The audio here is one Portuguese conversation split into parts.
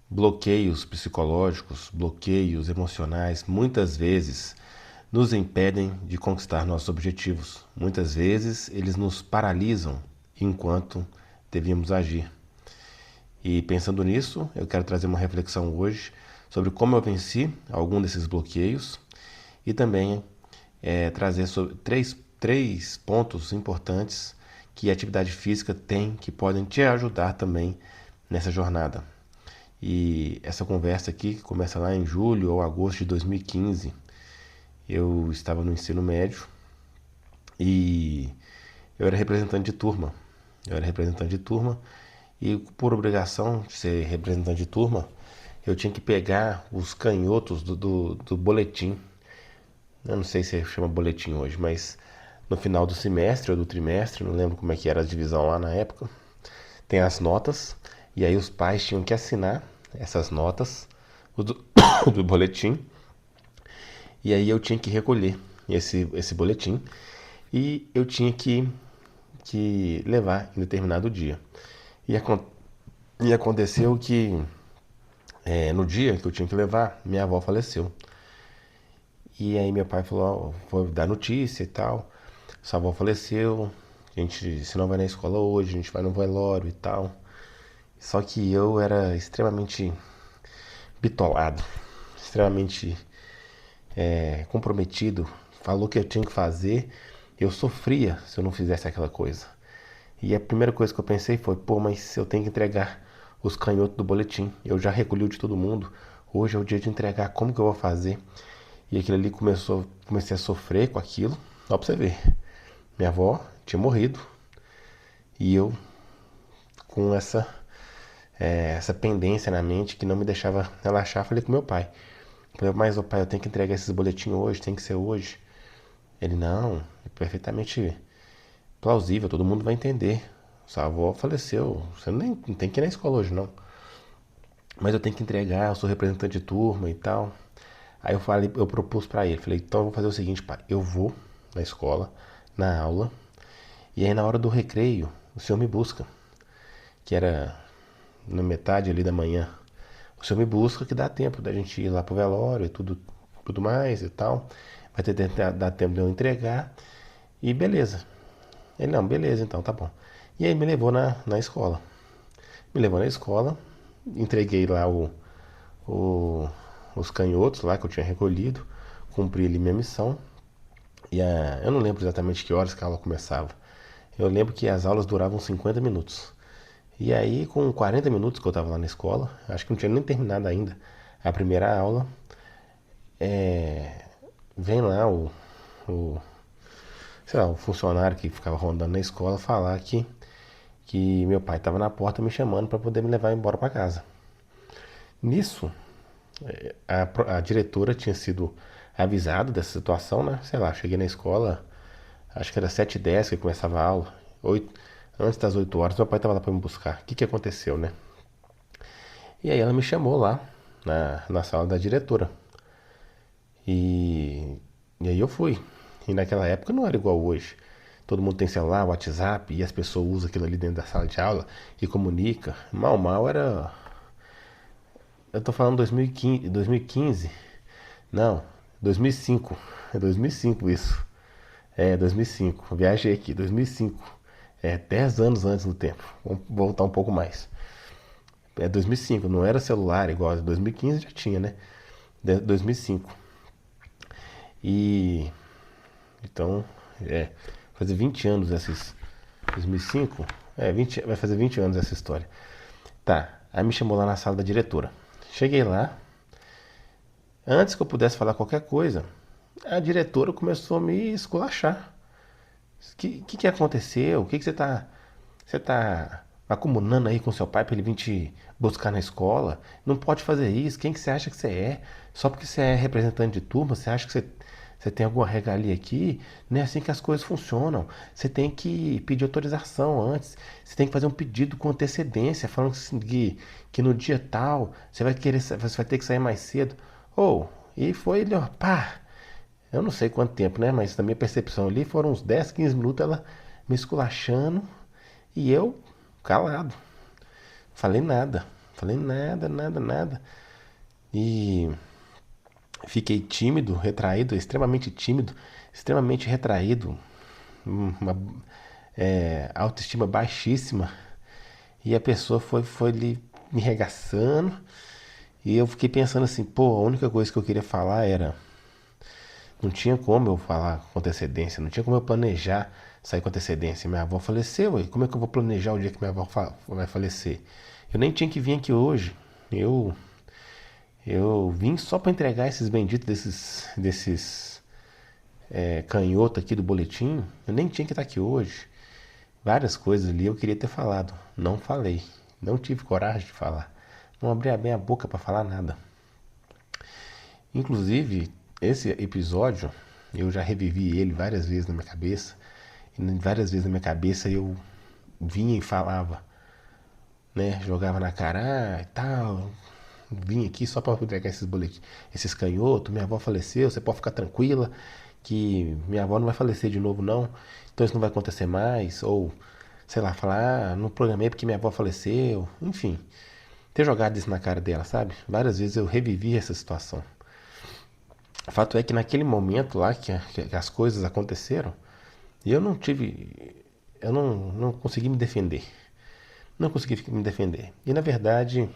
Bloqueios psicológicos, bloqueios emocionais, muitas vezes nos impedem de conquistar nossos objetivos. Muitas vezes eles nos paralisam enquanto devíamos agir. E pensando nisso, eu quero trazer uma reflexão hoje sobre como eu venci algum desses bloqueios e também trazer sobre três pontos importantes que a atividade física tem que podem te ajudar também nessa jornada. E essa conversa aqui, que começa lá em julho ou agosto de 2015, eu estava no ensino médio e eu era representante de turma. Eu era representante de turma e por obrigação de ser representante de turma, eu tinha que pegar os canhotos do boletim. Eu não sei se chama boletim hoje, mas no final do semestre ou do trimestre, não lembro como é que era a divisão lá na época, tem as notas, e aí os pais tinham que assinar essas notas do, do boletim, e aí eu tinha que recolher esse boletim, e eu tinha que levar em determinado dia. E, e aconteceu que no dia que eu tinha que levar, minha avó faleceu. E aí meu pai falou, ó, vou dar notícia e tal. Sua avó faleceu, a gente, se não vai na escola hoje, a gente vai no velório e tal. Só que eu era extremamente bitolado, extremamente comprometido. Falou que eu tinha que fazer, eu sofria se eu não fizesse aquela coisa. E a primeira coisa que eu pensei foi, pô, mas eu tenho que entregar os canhotos do boletim. Eu já recolhi o de todo mundo. Hoje é o dia de entregar, como que eu vou fazer? E aquilo ali comecei a sofrer com aquilo. Só pra você ver. Minha avó tinha morrido. E eu com essa pendência na mente que não me deixava relaxar, falei com meu pai. Falei, mas o pai, eu tenho que entregar esses boletins hoje, tem que ser hoje. Ele, não, é perfeitamente plausível, todo mundo vai entender. Sua avó faleceu, você não tem que ir na escola hoje, não. Mas eu tenho que entregar, eu sou representante de turma e tal. Aí eu falei, eu propus pra ele, falei, então eu vou fazer o seguinte, pai, eu vou na escola, na aula, e aí na hora do recreio, o senhor me busca, que era na metade ali da manhã. O senhor me busca que dá tempo da gente ir lá pro velório e tudo mais e tal. Vai dar tempo de eu entregar e beleza. Ele, não, beleza então, tá bom. E aí me levou na escola. Me levou na escola, entreguei lá o, os canhotos lá que eu tinha recolhido, cumpri ali minha missão. Eu não lembro exatamente que horas que a aula começava. Eu lembro que as aulas duravam 50 minutos. E aí, com 40 minutos que eu estava lá na escola, acho que não tinha nem terminado ainda a primeira aula, vem lá o, sei lá, o funcionário que ficava rondando na escola falar que meu pai estava na porta me chamando para poder me levar embora para casa. Nisso, a diretora tinha sido avisada dessa situação, né? Sei lá, cheguei na escola, acho que era 7h10 que começava a aula, 8, antes das 8 horas, meu pai estava lá para me buscar. O que aconteceu, né? E aí ela me chamou lá na sala da diretora. E, e aí eu fui. E naquela época não era igual hoje. Todo mundo tem celular, WhatsApp, e as pessoas usam aquilo ali dentro da sala de aula e comunica. Mal era. Eu tô falando 2015, 2015? Não, 2005. É 2005 isso. É, 2005. Viajei aqui, 2005. É, 10 anos antes no tempo. Vamos voltar um pouco mais. É 2005, não era celular igual. 2015 já tinha, né? 2005. E então, fazer 20 anos esses 2005, 20, vai fazer 20 anos essa história. Tá, aí me chamou lá na sala da diretora. Cheguei lá, antes que eu pudesse falar qualquer coisa, a diretora começou a me esculachar. O que aconteceu? O que você tá acumulando aí com seu pai para ele vir te buscar na escola? Não pode fazer isso. Quem que você acha que você é? Só porque você é representante de turma, você acha que você tem alguma regalia aqui? Não é assim que as coisas funcionam. Você tem que pedir autorização antes. Você tem que fazer um pedido com antecedência, falando que no dia tal você vai ter que sair mais cedo. E foi ele, ó, pá. Eu não sei quanto tempo, né? Mas na minha percepção ali foram uns 10, 15 minutos ela me esculachando e eu calado. Falei nada. Falei nada, nada, nada. E fiquei tímido, retraído, extremamente retraído, uma autoestima baixíssima. E a pessoa foi ali me regaçando. E eu fiquei pensando assim, pô, a única coisa que eu queria falar era. Não tinha como eu falar com antecedência, não tinha como eu planejar sair com antecedência. Minha avó faleceu, e como é que eu vou planejar o dia que minha avó vai falecer? Eu nem tinha que vir aqui hoje. Eu eu vim só para entregar esses benditos desses canhoto aqui do boletim. Eu nem tinha que estar aqui hoje. Várias coisas ali eu queria ter falado. Não falei. Não tive coragem de falar. Não abri bem a boca para falar nada. Inclusive, esse episódio, eu já revivi ele várias vezes na minha cabeça. E várias vezes na minha cabeça eu vinha e falava, né? Jogava na cara, e tal. Vim aqui só para entregar esses boletins, esses canhotos. Minha avó faleceu, você pode ficar tranquila que minha avó não vai falecer de novo, não. Então isso não vai acontecer mais. Ou, sei lá, falar, não programei porque minha avó faleceu. Enfim, ter jogado isso na cara dela, sabe? Várias vezes eu revivi essa situação. O fato é que naquele momento lá que as coisas aconteceram, eu não tive. Eu não consegui me defender. Não consegui me defender. E na verdade,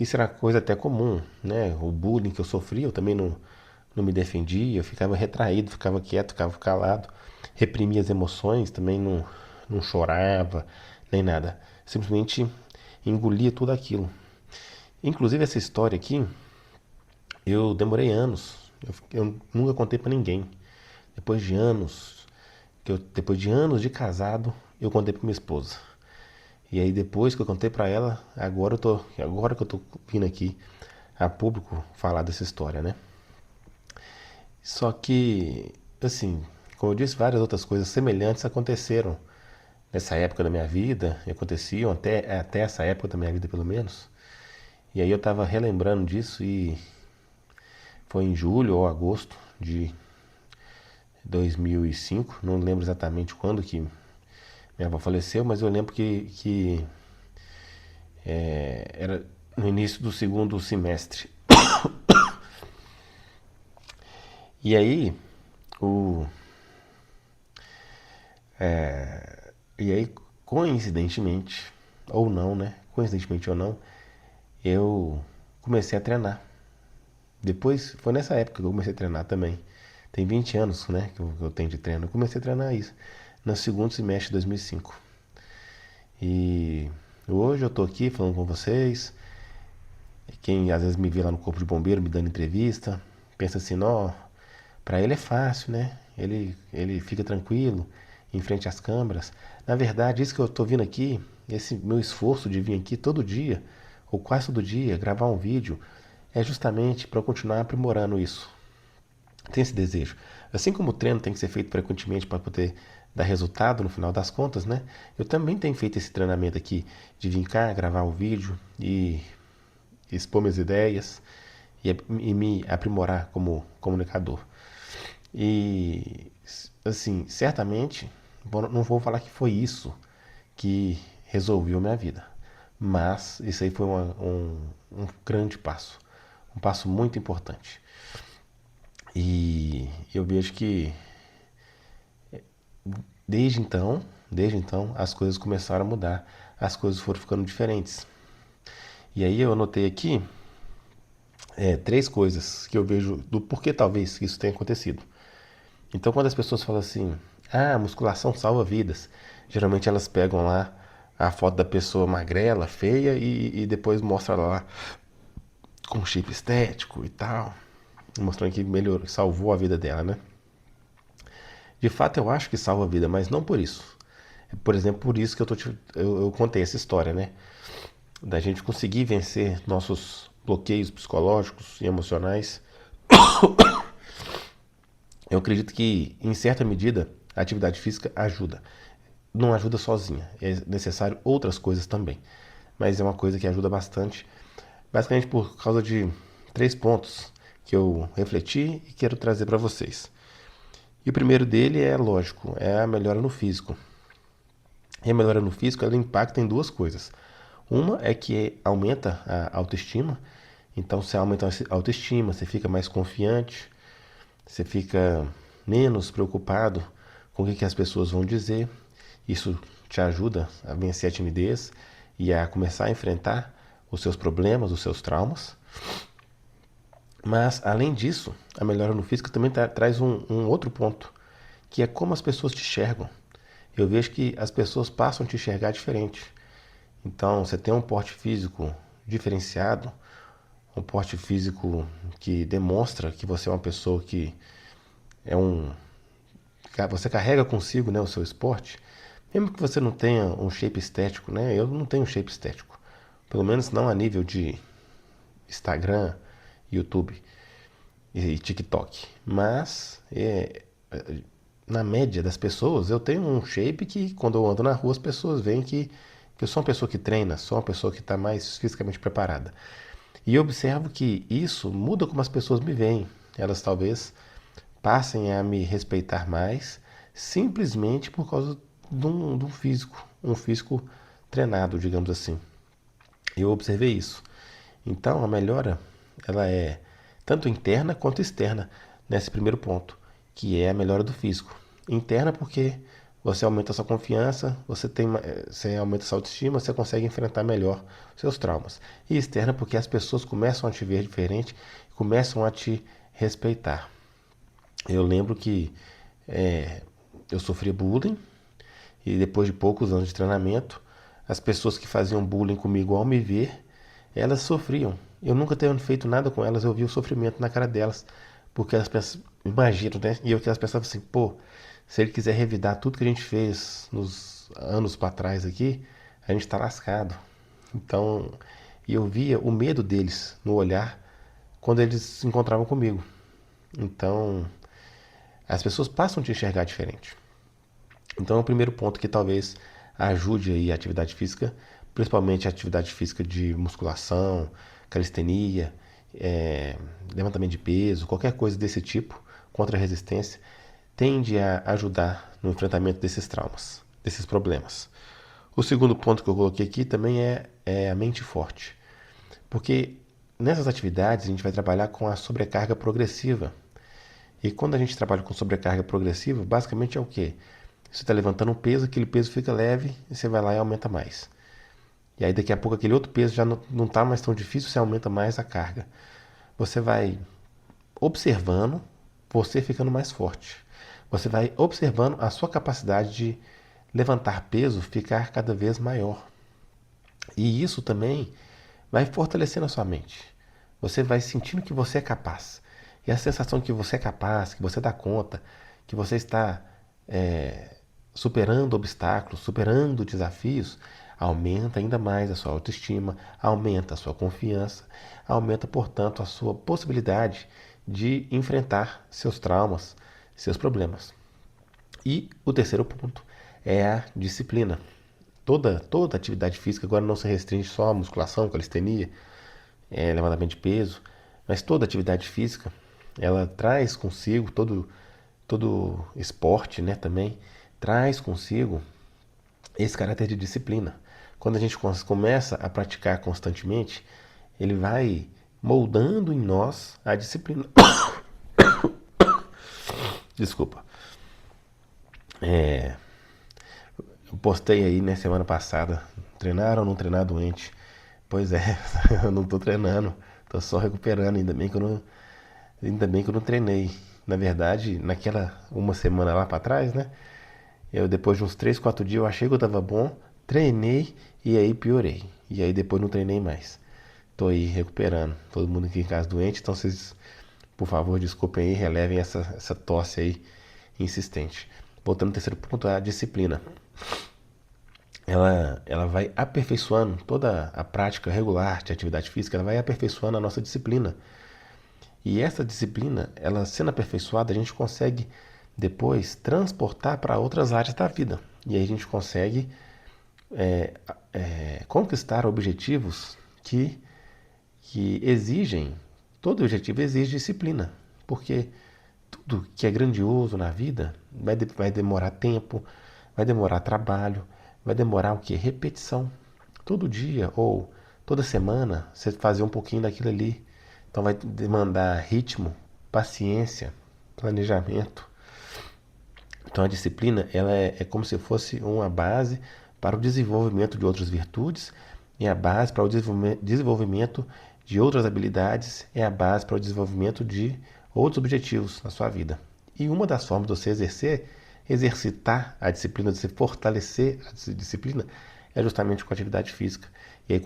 isso era coisa até comum, né? O bullying que eu sofria, eu também não me defendia, eu ficava retraído, ficava quieto, ficava calado, reprimia as emoções, também não chorava, nem nada. Simplesmente engolia tudo aquilo. Inclusive essa história aqui, eu demorei anos, eu nunca contei pra ninguém. Depois de anos, depois de anos de casado, eu contei pra minha esposa. E aí depois que eu contei pra ela, agora que eu tô vindo aqui a público falar dessa história, né? Só que, assim, como eu disse, várias outras coisas semelhantes aconteceram nessa época da minha vida, e aconteciam até essa época da minha vida, pelo menos. E aí eu tava relembrando disso e foi em julho ou agosto de 2005, não lembro exatamente quando que minha avó faleceu, mas eu lembro que era no início do segundo semestre. E aí, o, e aí, coincidentemente, ou não, né? Coincidentemente ou não, eu comecei a treinar. Depois, foi nessa época que eu comecei a treinar também. Tem 20 anos, né, que eu tenho de treino. Eu comecei a treinar isso no segundo semestre de 2005. E hoje eu tô aqui falando com vocês. Quem às vezes me vê lá no Corpo de Bombeiro me dando entrevista, pensa assim, ó, pra ele é fácil, né? Ele fica tranquilo em frente às câmeras. Na verdade, isso que eu tô vindo aqui, esse meu esforço de vir aqui todo dia, ou quase todo dia, gravar um vídeo, é justamente para eu continuar aprimorando isso. Tem esse desejo. Assim como o treino tem que ser feito frequentemente para poder dar resultado no final das contas, né? Eu também tenho feito esse treinamento aqui de vir cá, gravar o vídeo e expor minhas ideias e me aprimorar como comunicador. E, assim, certamente, não vou falar que foi isso que resolveu minha vida, mas isso aí foi um grande passo, um passo muito importante. E eu vejo que desde então, as coisas começaram a mudar, as coisas foram ficando diferentes. E aí eu anotei aqui três coisas que eu vejo do porquê talvez isso tenha acontecido. Então, quando as pessoas falam assim, ah, musculação salva vidas, geralmente elas pegam lá a foto da pessoa magrela, feia e depois mostra lá com chip estético e tal, mostrando que melhorou, salvou a vida dela, né? De fato, eu acho que salva a vida, mas não por isso. Por exemplo, por isso que eu contei essa história, né? Da gente conseguir vencer nossos bloqueios psicológicos e emocionais. Eu acredito que, em certa medida, a atividade física ajuda. Não ajuda sozinha, é necessário outras coisas também. Mas é uma coisa que ajuda bastante, basicamente por causa de três pontos que eu refleti e quero trazer para vocês. E o primeiro dele é lógico, é a melhora no físico. E a melhora no físico ela impacta em duas coisas. Uma é que aumenta a autoestima. Então, se aumenta a autoestima, você fica mais confiante, você fica menos preocupado com o que as pessoas vão dizer. Isso te ajuda a vencer a timidez e a começar a enfrentar os seus problemas, os seus traumas. Mas, além disso, a melhora no físico também traz um outro ponto, que é como as pessoas te enxergam. Eu vejo que as pessoas passam a te enxergar diferente. Então, você tem um porte físico diferenciado, um porte físico que demonstra que você é uma pessoa que é um... Você carrega consigo, né, o seu esporte, mesmo que você não tenha um shape estético, né? Eu não tenho um shape estético. Pelo menos não a nível de Instagram, YouTube e TikTok. Mas, na média das pessoas, eu tenho um shape que quando eu ando na rua as pessoas veem que eu sou uma pessoa que treina, sou uma pessoa que está mais fisicamente preparada. E eu observo que isso muda como as pessoas me veem. Elas talvez passem a me respeitar mais simplesmente por causa de um físico, um físico treinado, digamos assim. Eu observei isso. Então a melhora ela é tanto interna quanto externa nesse primeiro ponto, que é a melhora do físico. Interna porque você aumenta a sua confiança, você aumenta a sua autoestima, você consegue enfrentar melhor seus traumas. E externa porque as pessoas começam a te ver diferente, começam a te respeitar. Eu lembro que é, eu sofria bullying e depois de poucos anos de treinamento, as pessoas que faziam bullying comigo ao me ver, elas sofriam. Eu nunca tendo feito nada com elas, eu vi o sofrimento na cara delas, porque elas pensam, imagino, né? E eu que elas pensavam assim, pô, se ele quiser revidar tudo que a gente fez nos anos para trás aqui, a gente está lascado. Então, e eu via o medo deles no olhar quando eles se encontravam comigo. Então, as pessoas passam a te enxergar diferente. Então é o primeiro ponto que talvez ajude aí a atividade física, principalmente a atividade física de musculação, calistenia, levantamento de peso, qualquer coisa desse tipo, contra a resistência, tende a ajudar no enfrentamento desses traumas, desses problemas. O segundo ponto que eu coloquei aqui também é a mente forte, porque nessas atividades a gente vai trabalhar com a sobrecarga progressiva. E quando a gente trabalha com sobrecarga progressiva, basicamente é o quê? Você está levantando um peso, aquele peso fica leve e você vai lá e aumenta mais. E aí daqui a pouco aquele outro peso já não está mais tão difícil, você aumenta mais a carga. Você vai observando você ficando mais forte. Você vai observando a sua capacidade de levantar peso ficar cada vez maior. E isso também vai fortalecendo a sua mente. Você vai sentindo que você é capaz. E a sensação que você é capaz, que você dá conta, que você está é, superando obstáculos, superando desafios, aumenta ainda mais a sua autoestima, aumenta a sua confiança, aumenta, portanto, a sua possibilidade de enfrentar seus traumas, seus problemas. E o terceiro ponto é a disciplina. Toda atividade física agora não se restringe só à musculação, calistenia, levantamento de peso, mas toda atividade física ela traz consigo todo esporte, né, também traz consigo esse caráter de disciplina. Quando a gente começa a praticar constantemente, ele vai moldando em nós a disciplina. Desculpa. Eu postei aí, né, semana passada, treinar ou não treinar doente. Pois é, eu não tô treinando, tô só recuperando, ainda bem que eu não treinei. Na verdade, naquela uma semana lá pra trás, né? Eu depois de uns 3 4 dias eu achei que eu tava bom, treinei e aí piorei. E aí depois não treinei mais. Tô aí recuperando. Todo mundo aqui em casa doente, então vocês, por favor, desculpem aí, relevem essa tosse aí insistente. Voltando ao terceiro ponto, a disciplina. Ela vai aperfeiçoando toda a prática regular de atividade física, ela vai aperfeiçoando a nossa disciplina. E essa disciplina, ela sendo aperfeiçoada, a gente consegue depois transportar para outras áreas da vida. E aí a gente consegue conquistar objetivos que exigem, todo objetivo exige disciplina, porque tudo que é grandioso na vida vai demorar tempo, vai demorar trabalho, vai demorar o que? Repetição. todo dia ou toda semana você fazer um pouquinho daquilo ali. Então vai demandar ritmo, paciência, planejamento. Então a disciplina ela é como se fosse uma base para o desenvolvimento de outras virtudes, é a base para o desenvolvimento de outras habilidades, é a base para o desenvolvimento de outros objetivos na sua vida. E uma das formas de você exercitar a disciplina, de você fortalecer a disciplina, é justamente com a atividade física. E aí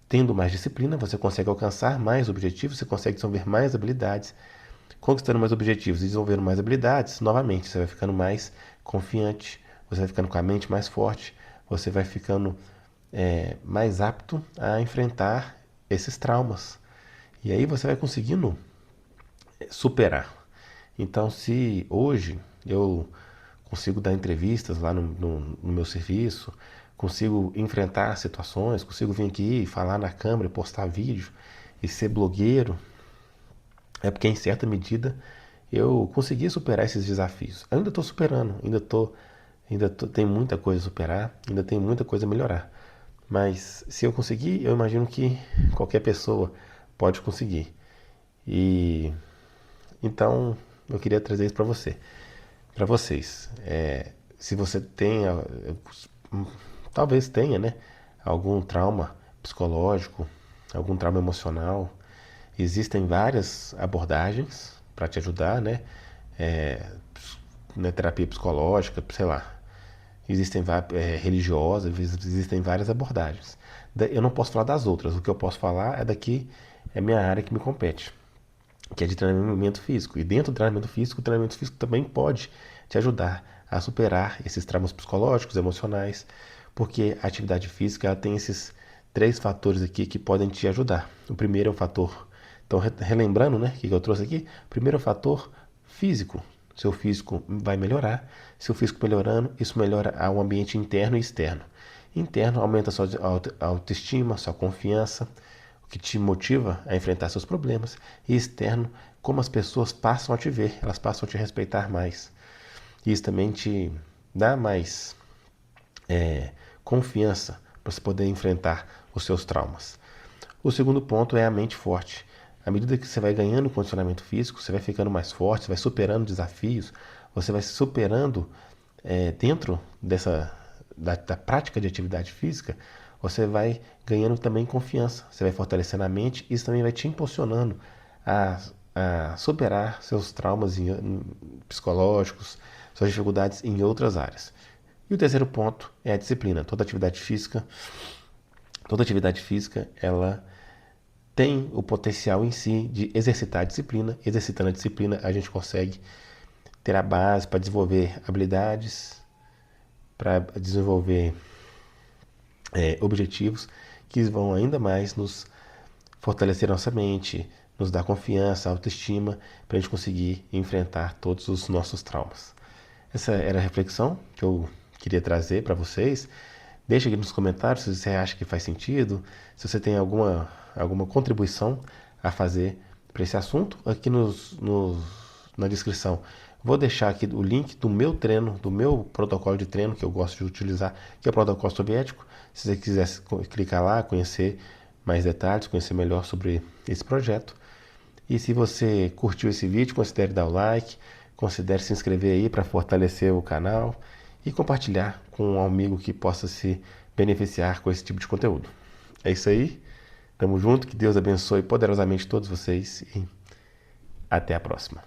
tendo mais disciplina, você consegue alcançar mais objetivos, você consegue desenvolver mais habilidades. Conquistando mais objetivos e desenvolvendo mais habilidades, novamente, você vai ficando mais confiante, você vai ficando com a mente mais forte, você vai ficando mais apto a enfrentar esses traumas. E aí você vai conseguindo superar. Então, se hoje eu consigo dar entrevistas lá no meu serviço, consigo enfrentar situações, consigo vir aqui falar na câmera, postar vídeo e ser blogueiro, é porque em certa medida eu consegui superar esses desafios. Ainda estou superando, tem muita coisa a superar, ainda tem muita coisa a melhorar. Mas se eu conseguir, eu imagino que qualquer pessoa pode conseguir. E então eu queria trazer isso para vocês. Se você tem, talvez tenha, né, algum trauma psicológico, algum trauma emocional, existem várias abordagens para te ajudar, né? É, né, terapia psicológica, sei lá. Existem religiosas, existem várias abordagens. Eu não posso falar das outras, o que eu posso falar é daqui, é minha área que me compete, que é de treinamento físico. E dentro do treinamento físico, o treinamento físico também pode te ajudar a superar esses traumas psicológicos, emocionais, porque a atividade física ela tem esses três fatores aqui que podem te ajudar. O primeiro é o fator, então relembrando, né, que eu trouxe aqui, o primeiro é o fator físico. Seu físico vai melhorar. Seu físico melhorando, isso melhora o ambiente interno e externo. Interno aumenta a sua autoestima, sua confiança, o que te motiva a enfrentar seus problemas. E externo, como as pessoas passam a te ver, elas passam a te respeitar mais. E isso também te dá mais confiança para você poder enfrentar os seus traumas. O segundo ponto é a mente forte. À medida que você vai ganhando condicionamento físico, você vai ficando mais forte, você vai superando desafios, você vai se superando dentro da prática de atividade física, você vai ganhando também confiança, você vai fortalecendo a mente, isso também vai te impulsionando a superar seus traumas psicológicos, suas dificuldades em outras áreas. E o terceiro ponto é a disciplina. Toda atividade física, ela tem o potencial em si de exercitar a disciplina. Exercitando a disciplina, a gente consegue ter a base para desenvolver habilidades, para desenvolver objetivos que vão ainda mais nos fortalecer nossa mente, nos dar confiança, autoestima, para a gente conseguir enfrentar todos os nossos traumas. Essa era a reflexão que eu queria trazer para vocês. Deixa aqui nos comentários se você acha que faz sentido, se você tem alguma contribuição a fazer para esse assunto. Aqui na descrição vou deixar aqui o link do meu treino, do meu protocolo de treino que eu gosto de utilizar, que é o protocolo soviético. Se você quiser clicar lá, conhecer mais detalhes, conhecer melhor sobre esse projeto. E se você curtiu esse vídeo, considere dar o like, considere se inscrever aí para fortalecer o canal e compartilhar com um amigo que possa se beneficiar com esse tipo de conteúdo. É isso aí, tamo junto, que Deus abençoe poderosamente todos vocês e até a próxima.